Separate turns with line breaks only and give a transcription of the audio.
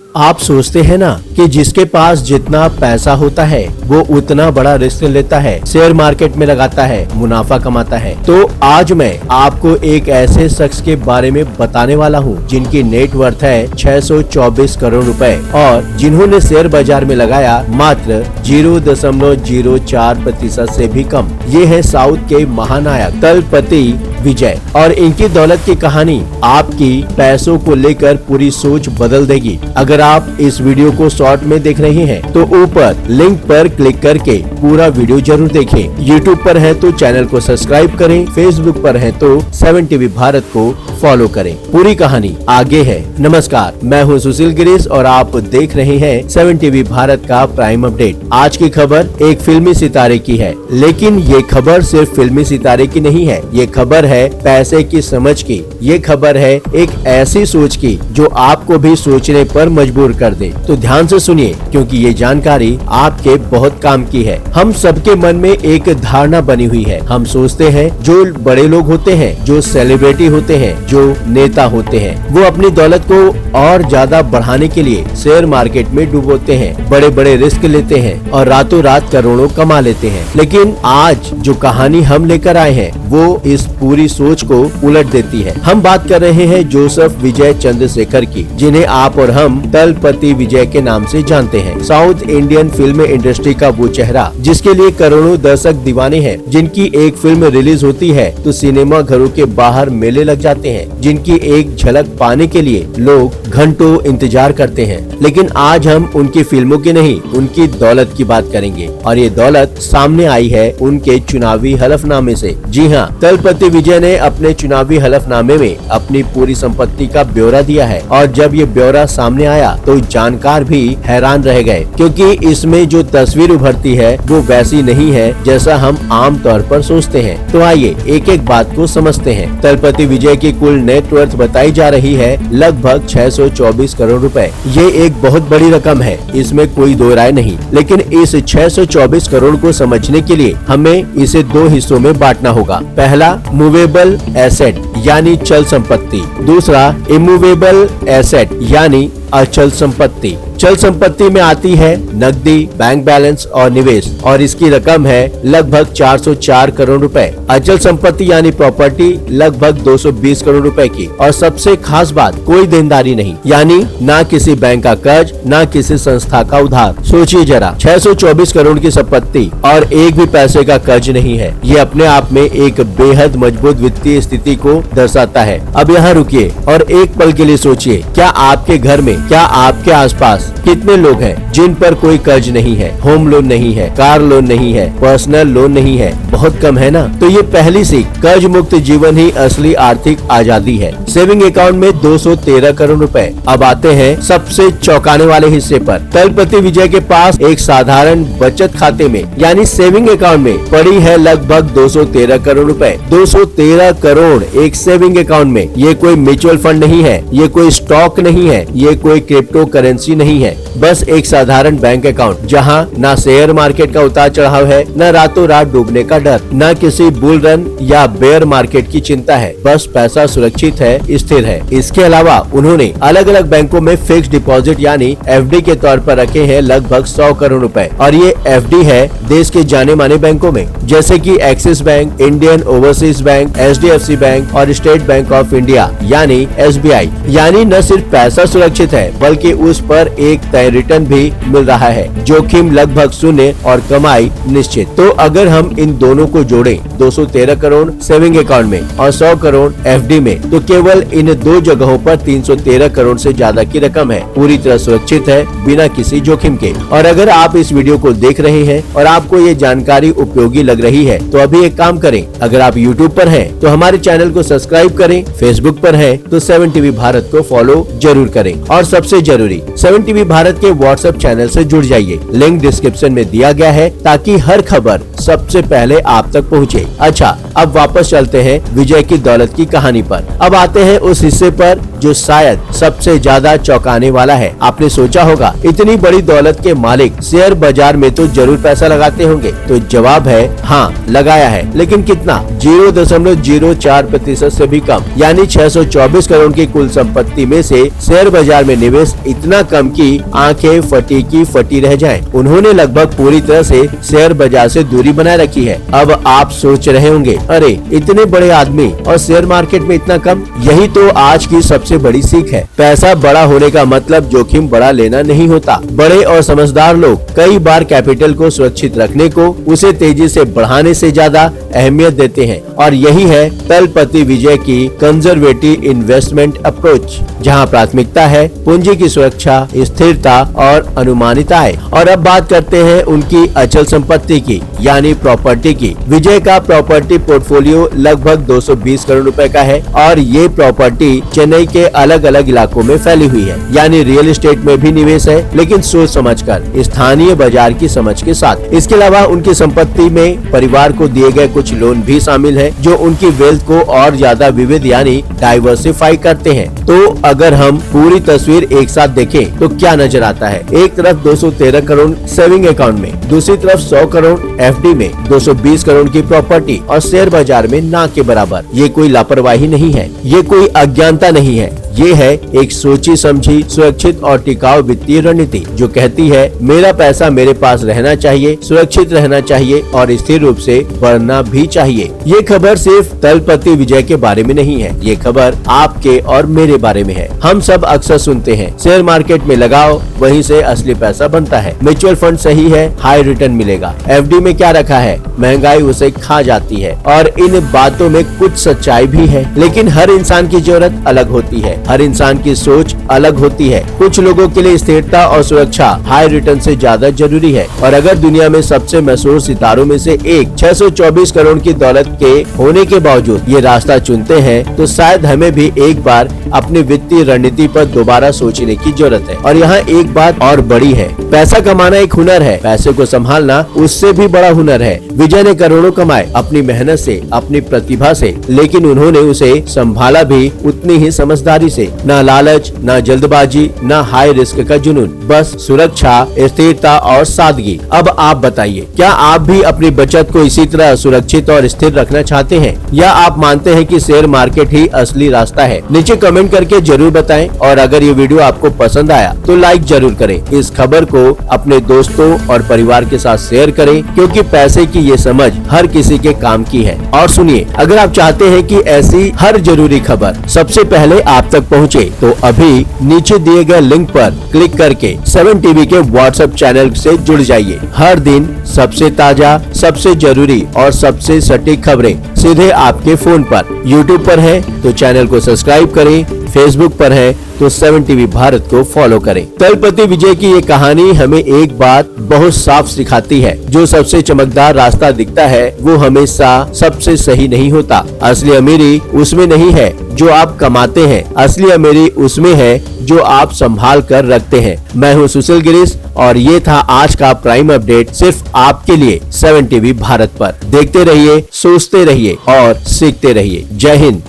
आप सोचते हैं ना कि जिसके पास जितना पैसा होता है वो उतना बड़ा रिस्क लेता है, शेयर मार्केट में लगाता है, मुनाफा कमाता है। तो आज मैं आपको एक ऐसे शख्स के बारे में बताने वाला हूँ जिनकी नेट वर्थ है 624 करोड़ रुपए और जिन्होंने शेयर बाजार में लगाया मात्र 0.04% से भी कम। ये है साउथ के महानायक तलपति विजय और इनकी दौलत की कहानी आपकी पैसों को लेकर पूरी सोच बदल देगी। अगर आप इस वीडियो को शॉर्ट में देख रहे हैं तो ऊपर लिंक पर क्लिक करके पूरा वीडियो जरूर देखें। यूट्यूब पर है तो चैनल को सब्सक्राइब करें, फेसबुक पर है तो 7 टीवी भारत को फॉलो करें। पूरी कहानी आगे है। नमस्कार, मैं हूं सुशील गिरीश और आप देख रहे हैं 7 टीवी भारत का प्राइम अपडेट। आज की खबर एक फिल्मी सितारे की है, लेकिन ये खबर सिर्फ फिल्मी सितारे की नहीं है। ये खबर है पैसे की समझ की। ये खबर है एक ऐसी सोच की जो आपको भी सोचने पर मजबूर कर दे। तो ध्यान से सुनिए क्योंकि ये जानकारी आपके बहुत काम की है। हम सबके मन में एक धारणा बनी हुई है। हम सोचते हैं जो बड़े लोग होते हैं, जो सेलिब्रिटी होते हैं, जो नेता होते हैं, वो अपनी दौलत को और ज्यादा बढ़ाने के लिए शेयर मार्केट में डूबोते हैं, बड़े बड़े रिस्क लेते हैं और रातों रात करोड़ों कमा लेते हैं। लेकिन आज जो कहानी हम लेकर आए हैं वो इस पूरी सोच को उलट देती है। हम बात कर रहे हैं जोसेफ विजय चंद्रशेखर की, जिन्हें आप और हम तलपति विजय के नाम से जानते हैं। साउथ इंडियन फिल्म इंडस्ट्री का वो चेहरा जिसके लिए करोड़ों दर्शक दीवाने हैं, जिनकी एक फिल्म रिलीज होती है तो सिनेमा घरों के बाहर मेले लग जाते हैं, जिनकी एक झलक पाने के लिए लोग घंटों इंतजार करते हैं। लेकिन आज हम उनकी फिल्मों की नहीं, उनकी दौलत की बात करेंगे और ये दौलत सामने आई है उनके चुनावी हलफनामे से। जी हाँ, तलपति विजय ने अपने चुनावी हलफनामे में अपनी पूरी संपत्ति का ब्यौरा दिया है और जब ये ब्यौरा सामने आया तो जानकार भी हैरान रह गए, क्योंकि इसमें जो तस्वीर उभरती है वो वैसी नहीं है जैसा हम आम तौर पर सोचते हैं। तो आइए एक एक बात को समझते हैं। तलपति विजय की कुल नेट वर्थ बताई जा रही है लगभग 624 करोड़ रुपए। ये एक बहुत बड़ी रकम है, इसमें कोई दो राय नहीं। लेकिन इस 624 करोड़ को समझने के लिए हमें इसे दो हिस्सों में बांटना होगा। पहला मूवेबल एसेट यानी चल संपत्ति, दूसरा इमूवेबल एसेट यानी अचल संपत्ति। चल संपत्ति में आती है नकदी, बैंक बैलेंस और निवेश और इसकी रकम है लगभग 404 करोड़ रुपए। अचल संपत्ति यानी प्रॉपर्टी लगभग 220 करोड़ रुपए की और सबसे खास बात कोई देनदारी नहीं, यानी ना किसी बैंक का कर्ज, ना किसी संस्था का उधार। सोचिए जरा, 624 करोड़ की संपत्ति और एक भी पैसे का कर्ज नहीं है। ये अपने आप में एक बेहद मजबूत वित्तीय स्थिति को दर्शाता है। अब यहाँ रुकिए और एक पल के लिए सोचिए, क्या आपके घर में, क्या आपके आसपास कितने लोग हैं जिन पर कोई कर्ज नहीं है, होम लोन नहीं है, कार लोन नहीं है, पर्सनल लोन नहीं है? बहुत कम है ना। तो ये पहली सीख, कर्ज मुक्त जीवन ही असली आर्थिक आजादी है। सेविंग अकाउंट में 213 करोड़ रुपए। अब आते हैं सबसे चौंकाने वाले हिस्से पर। तलपति विजय के पास एक साधारण बचत खाते में यानी सेविंग अकाउंट में पड़ी है लगभग 213 करोड़ रुपए। 213 करोड़ एक सेविंग अकाउंट में। ये कोई म्यूचुअल फंड नहीं है, ये कोई स्टॉक नहीं है, ये कोई क्रिप्टो करेंसी नहीं है, बस एक साधारण बैंक अकाउंट जहां ना शेयर मार्केट का उतार चढ़ाव है, न रातों रात डूबने का डर, न किसी बुल रन या बेयर मार्केट की चिंता है। बस पैसा सुरक्षित है, स्थिर है। इसके अलावा उन्होंने अलग अलग बैंकों में फिक्स डिपॉजिट यानी एफडी के तौर पर रखे हैं लगभग 100 करोड़ रुपए और ये एफडी है देश के जाने माने बैंकों में, जैसे कि axis bank, Indian overseas bank, HDFC bank और स्टेट बैंक ऑफ इंडिया यानी एसबीआई। यानी न सिर्फ पैसा सुरक्षित है बल्कि उस पर एक तय रिटर्न भी मिल रहा है। जोखिम लगभग शून्य और कमाई निश्चित। तो अगर हम इन दोनों को जोड़ें, 213 करोड़ सेविंग अकाउंट में और 100 करोड़ एफडी में, तो केवल इन दो जगहों पर 313 करोड़ से ज्यादा की रकम है। पूरी तरह सुरक्षित है, बिना किसी जोखिम के। और अगर आप इस वीडियो को देख रहे हैं और आपको ये जानकारी उपयोगी लग रही है तो अभी एक काम करें, अगर आप यूट्यूब पर हैं तो हमारे चैनल को सब्सक्राइब करें, फेसबुक पर हैं तो 7 टीवी भारत को फॉलो जरूर करें और सबसे जरूरी 7 टीवी भारत के व्हाट्सएप चैनल से जुड़ जाइए। लिंक डिस्क्रिप्शन में दिया गया है ताकि हर खबर सबसे पहले आप तक पहुंचे। अच्छा, अब वापस चलते हैं विजय की दौलत की कहानी पर। अब आते हैं उस हिस्से पर जो शायद सबसे ज्यादा चौंकाने वाला है। आपने सोचा होगा इतनी बड़ी दौलत के मालिक शेयर बाजार में तो जरूर पैसा लगाते होंगे। तो जवाब है हाँ, लगाया है। लेकिन कितना? 0.04% से भी कम, यानी 624 करोड़ की कुल संपत्ति में से शेयर बाजार में में निवेश इतना कम कि आंखें फटी की फटी रह जाएं। उन्होंने लगभग पूरी तरह से शेयर बाजार से दूरी बनाए रखी है। अब आप सोच रहे होंगे, अरे इतने बड़े आदमी और शेयर मार्केट में इतना कम। यही तो आज की सबसे बड़ी सीख है। पैसा बड़ा होने का मतलब जोखिम बड़ा लेना नहीं होता। बड़े और समझदार लोग कई बार कैपिटल को सुरक्षित रखने को उसे तेजी से बढ़ाने से ज्यादा अहमियत देते हैं, और यही है तलपति विजय की कंजर्वेटिव इन्वेस्टमेंट अप्रोच, जहां प्राथमिकता है पूंजी की सुरक्षा, स्थिरता और अनुमानित आय। और अब बात करते हैं उनकी अचल संपत्ति की, यानी प्रॉपर्टी की। विजय का प्रॉपर्टी पोर्टफोलियो लगभग 220 करोड़ रुपए का है, और ये प्रॉपर्टी चेन्नई के अलग अलग इलाकों में फैली हुई है। यानी रियल एस्टेट में भी निवेश है, लेकिन सोच समझकर, स्थानीय बाजार की समझ के साथ। इसके अलावा उनकी संपत्ति में परिवार को दिए गए कुछ लोन भी शामिल है, जो उनकी वेल्थ को और ज्यादा विविध यानी डाइवर्सिफाई करते हैं। तो अगर हम पूरी तस्वीर एक साथ देखें तो क्या नजर आता है? एक तरफ 213 करोड़ सेविंग अकाउंट में, दूसरी तरफ 100 करोड़ एफडी में, 220 करोड़ की प्रॉपर्टी और शेयर बाजार में ना के बराबर। ये कोई लापरवाही नहीं है, ये कोई अज्ञानता नहीं है, ये है एक सोची समझी, सुरक्षित और टिकाऊ वित्तीय रणनीति, जो कहती है मेरा पैसा मेरे पास रहना चाहिए, सुरक्षित रहना चाहिए और स्थिर रूप से बढ़ना भी चाहिए। ये खबर सिर्फ तलपति विजय के बारे में नहीं है, ये खबर आपके और मेरे बारे में है। हम सब अक्सर सुनते हैं शेयर मार्केट में लगाओ, वहीं से असली पैसा बनता है। म्यूचुअल फंड सही है, हाई रिटर्न मिलेगा। एफडी में क्या रखा है, महंगाई उसे खा जाती है। और इन बातों में कुछ सच्चाई भी है, लेकिन हर इंसान की जरूरत अलग होती है, हर इंसान की सोच अलग होती है। कुछ लोगों के लिए स्थिरता और सुरक्षा हाई रिटर्न से ज्यादा जरूरी है। और अगर दुनिया में सबसे मशहूर सितारों में से एक 624 करोड़ की दौलत के होने के बावजूद ये रास्ता चुनते हैं, तो शायद हमें भी एक बार अपनी वित्तीय रणनीति पर दोबारा सोचने की जरूरत है। और यहाँ एक बात और बड़ी है, पैसा कमाना एक हुनर है, पैसे को संभालना उससे भी बड़ा हुनर है। विजय ने करोड़ों कमाए अपनी मेहनत से, अपनी प्रतिभा से, लेकिन उन्होंने उसे संभाला भी उतनी ही समझदारी से। ना लालच, ना जल्दबाजी, ना हाई रिस्क का जुनून, बस सुरक्षा, स्थिरता और सादगी। अब आप बताइए, क्या आप भी अपनी बचत को इसी तरह सुरक्षित और स्थिर रखना चाहते हैं, या आप मानते हैं कि शेयर मार्केट ही असली रास्ता है? नीचे कमेंट करके जरूर बताएं। और अगर ये वीडियो आपको पसंद आया तो लाइक जरूर करें। इस खबर को अपने दोस्तों और परिवार के साथ शेयर करें, क्योंकि पैसे की ये समझ हर किसी के काम की है। और सुनिए, अगर आप चाहते हैं कि ऐसी हर जरूरी खबर सबसे पहले आप तक पहुंचे, तो अभी नीचे दिए गए लिंक पर क्लिक करके 7 टीवी के व्हाट्सएप चैनल से जुड़ जाइए। हर दिन सबसे ताजा, सबसे जरूरी और सबसे सटीक खबरें सीधे आपके फोन पर। यूट्यूब पर है तो चैनल को सब्सक्राइब करें, फेसबुक पर है तो 7 टीवी भारत को फॉलो करें। तलपति विजय की ये कहानी हमें एक बात बहुत साफ सिखाती है, जो सबसे चमकदार रास्ता दिखता है वो हमेशा सबसे सही नहीं होता। असली अमीरी उसमें नहीं है जो आप कमाते हैं, असली अमीरी उसमें है जो आप संभाल कर रखते हैं। मैं हूँ सुशील गिरीश और ये था आज का प्राइम अपडेट, सिर्फ आपके लिए 7 टीवी भारत पर। देखते रहिए, सोचते रहिए और सीखते रहिए। जय हिंद।